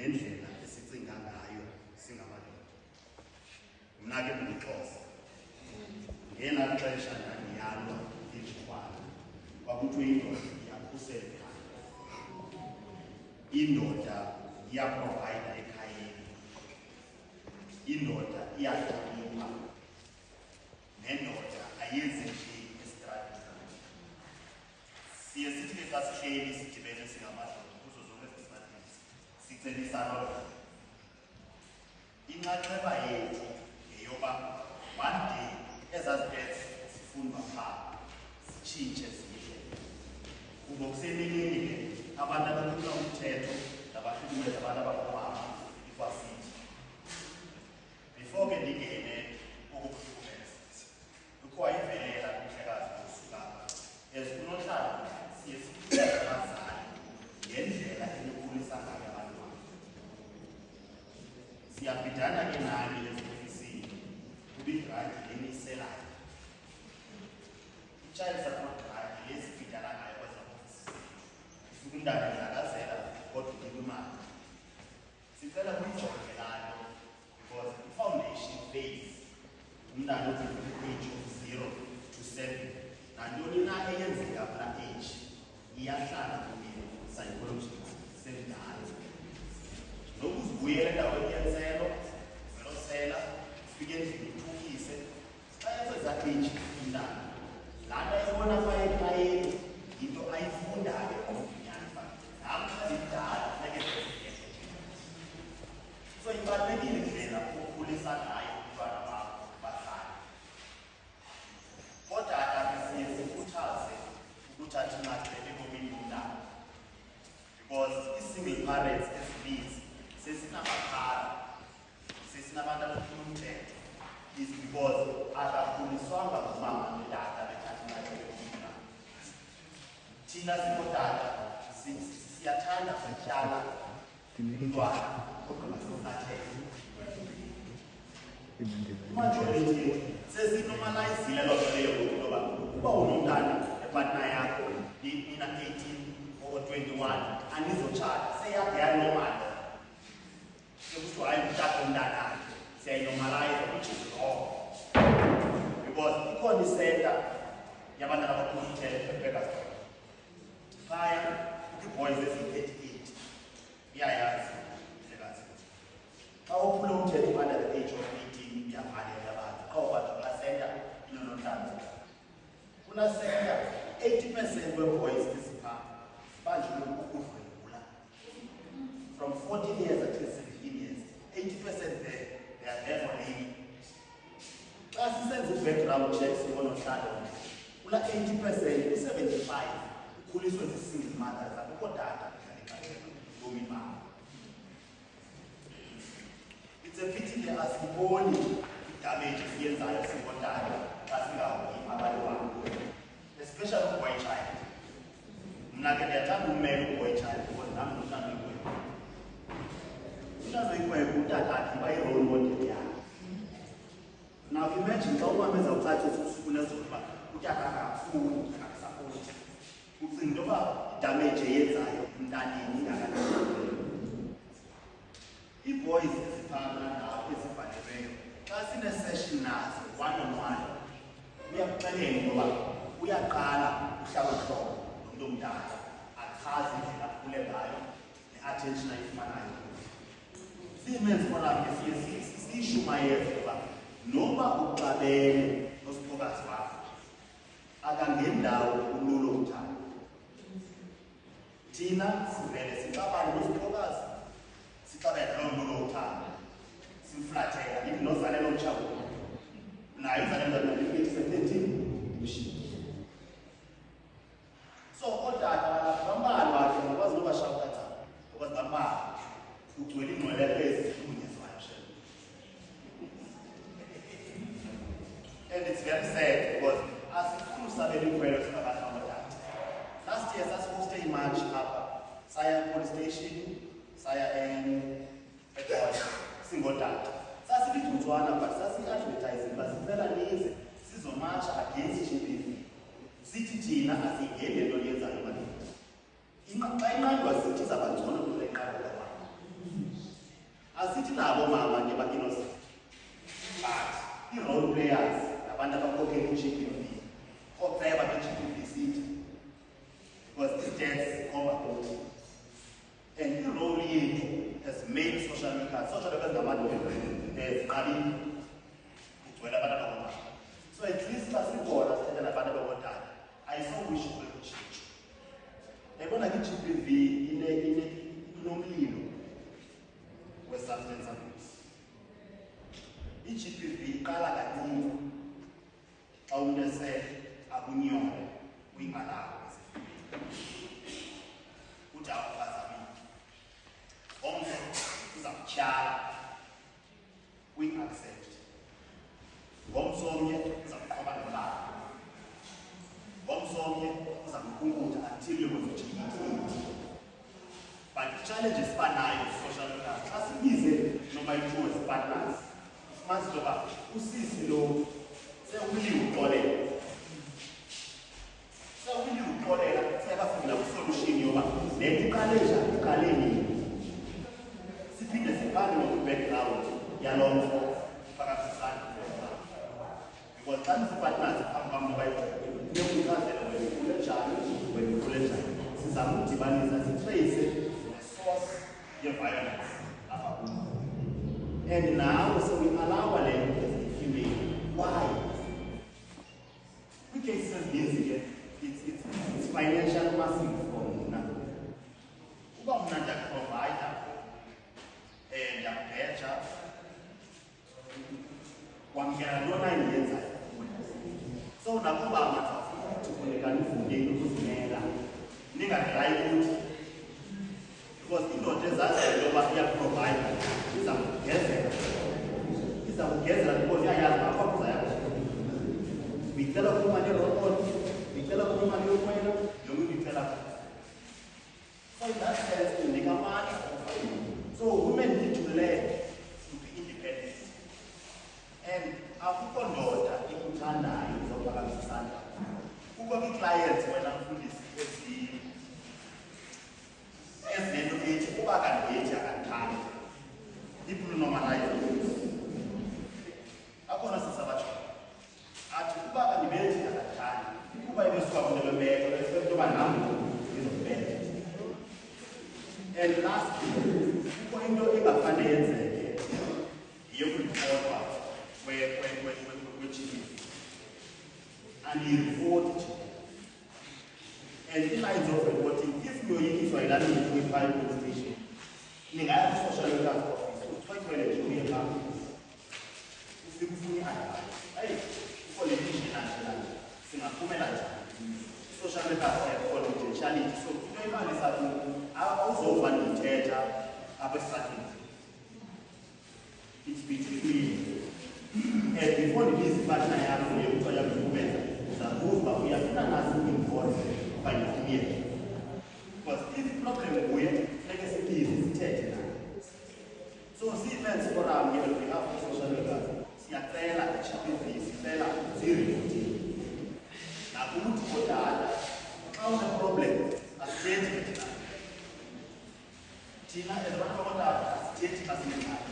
nendlela esicinga ngayo singamadoda. Mna ke ndingumXhosa. Ngela xesha ndandiyalwa izikhwana kwakuthiwe indoda iyakhusela ekhaya. Indoda iyaprovayida ekhayeni. Indoda iyahlonipha. Nendoda ayenzi nje esitratweni. Siye sithi ke xa sihleli sidibene singamadoda kuzo zonke ezi sicebisana loo. Inxaxheba yethu yeyoba one day ezazibethe sifundwa phaa sitshintshe zihle. Kuba kusemeleni ke abantu abaphula umthetho nabahlukumeza abantu abakumama ikwasithi. Before ke ndingene ukuhlukumeza kukho ivelela kumhlekazi kusuka ezikunohlala siye sifundisa abazali ngendlela enikhulisa ngayo abantwana. Siyabhidana ke nani ezifisini kubidragi leniselayo. Child support drive lesibhidana ngayo kwezofisi. Umntana ngakazela kodwa unika imali. Sicela kuyijonge lalo because i-foundation phase umntana age of 0 to 7 nantoni na eyenzeka kula age iyahlala kumile psychology semdala. Nokuzibuyela endaweni yenselo velosela ufike endlini uthukise xa ekweza age umntana laa nto ayibona kwayekhayeni yinto ayifundayo omnyana uba nam ndidala funeke ndizigeze. So ibalulekile indlela okhulisa ngayo umntwana wakho bazali. Kodwa ke siye sikhuthaze ukuthatha inxaxheba ebomini bomntana because ii-single parents ezininzi sesinamakhara sesinabantu abaphula umthetho is because akakhuliswanga ngumama notata bethatha inxaxheba ebomini. Thina singootata siyathanda kutyala umntwana ogqiba siwuhlathele. Imajority sesinomalayizile loo nto leyo ngokuba uba unomntana epatna yakho nina 18 or 21 anizotshata seyakhe yanormal. Sekuthiwa hayi utata umntanakhe siyayinomalayiza which is wrong because ikhona isenta yabantwana abaphula umthetho eBurgersdorp. Phaya ii-boys eziyi-38 iyayazi hlekazi. Xa uphula umthetho under the age of 18 iyavalelwa abantu. Awukwazi ulasenta inonontlanzi. Kunasenta 80% wee-boys eziphaa banjule ukudlwengula. From 14 years until 17 years, 80% there, they are there for living. Xa sisenza i-background checks ngonontlalontle, kula 80% u-75 ukhuliswe zi-single mothers akukho tata udlala ixesha ebomini babo. It's a pity ke asiboni idamage esiyenzayo singootata xa singahoyi abantwana, especially ku-boy child. Mna ke ndiyathanda ummela u-boy child because nam ndithanda uyikwekwe. Umntana oyikwekwe utatakhe uba yi-role model yakhe. Now imagine xa umama ezawucacisa usifuna zokuba utata akafuni akasapoti. Ucinga into yoba idamage eyenzayo emntaneni ingakanani. Ii-boys eziphana ndawo ezivalelweyo xa sine-session nazo one-on-one uyakuxelela into yoba uyaqala uhlalohlobo nomntu omdala achaze indlela akhule ngayo ne-attention ayifumanayo. Simenzi khona ke siye siyishumayeze yoba noba uxabene nosiphokazi wakho akangendawo ululo uthando. Thina sivele sixabane nosiphokazi sixabene loo mlulo uthando simflathela lithi nozalela omtshago naye uzalela nalifethi ushiyile. So ootata bambalwa ke ngokwazi nobashawukatha because bambalwa ugcwele ingcwele ezihlukunyezwayo shela. And it's very sad because asikhulu sabela ikhwelo singabantu abadala. Last year sasihoste imarch apha saya police station saya singootata sasilidutswana but sasi-advertise uba sicela nize sizomatsha against GBV. Sithi thina asingeni lento yenzayo madoda. Xa inqandwa sithi izabangcono kule nqandwa kwabantu. mama ke ba-innocent. But i-role players, abantu abakhokhela i-GBV, ooceba be-GBV City, because i-deaths zikhomba kuthi. And i-role yethu as male social workers, social workers ngamadoda, ziqabile, kugcwele abantu abakhokhela. So at least basikhona sithetha nabantu abakhokhela, ayisokusho kwelitshintsho. Yabona ke i-GBV inomlilo we-substance abuse. I-GBV iqala kaningi xa umuntu akunyole kwingalawa uthi awukazamile. Omnye uza kutyhala kwi-accept. Ngomsomnye uza kuqhoba ngebala. Ngomsomnye uza kukhunkuta until uyokuzojikiti. But challenges banayo social workers. Xa sibize noma i-2 as partners, ufumanisa into yoba usisi lo sewuliwe uxolela. Sewuliwe uxolela, sekafika kwi-solution yoba le nto iqale njani, iqale nini. Siphinde sibhale ngokwi-background yaloo nto phakathi kwesandla. Because xa nisi-partners phambi kwam noba yokuchazela wena ukhule njani, wena ukhule njani. Sizama ukudibanisa sitrace source ye-violence apha kuyo. And now, so we allow a lady as a female. Why? We can say music, it's financial massive for Muna. Uba Muna nja provider, nja kubeja, wamkela lona yenza. So nakuba amathafuna kufuneka nifundeni ukuzimela. Ningadlayi ukuthi because indoda ezaziyo yoba iyaprovide iza kugezela because iyayazi ngapha kuzayakho. Uyicela kumali yerobot, uyicela kumali yokwela, yonke into uyicela. So in that sense, unika amandla. So women need to learn to be independent. And akukho ndoda ikuthandayo uzophakamisa isandla. Kukho ii-clients wena mfundisi ezinento ethi kuba kandithi akandithandi. People normalize it. Akhona sisabatsho. Athi kuba kandibethi akandithandi. Kuba ibesuka kule meko, bese kuba nami ngizobheka. And lastly, kukho into engafane yenzeke yokuripotwa kwe-GBV. And yi-report. And in lines of reporting, if you are in Israel, you will find police station. Ningaya social workers office, uthoyiwe nje phambi. Ufike advice. Hey, politician national. Singaphumela njani? Social workers are confidentiality. So into imali sathi awuzova ndithetha apha esakini. It's between and before the business partner yakho yokuthiwa yakuphumela, uzakuva uyafuna nazi involve by the community. Because if problem kuye, funeke sibize sithethe naye. So si-men's forum here on behalf of social workers, siyacela i-GBV, sicela ziripoti. Nakuthi kodala, xa une-problem, asithethi thina. Thina ezabantu abadala, asithethi xa sinenayo.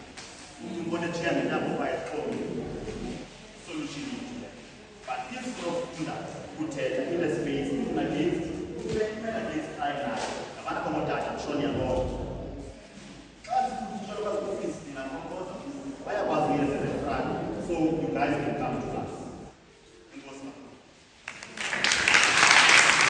Umuntu umbone chairman apho bayixhome solution yethu. But if sofunda kuthetha in a space, against crime nayo, abantu abangotata kushona yabona. Xa sifuna social workers office, ndingakhompoza, bayakwazi uyenza front, so you guys can come to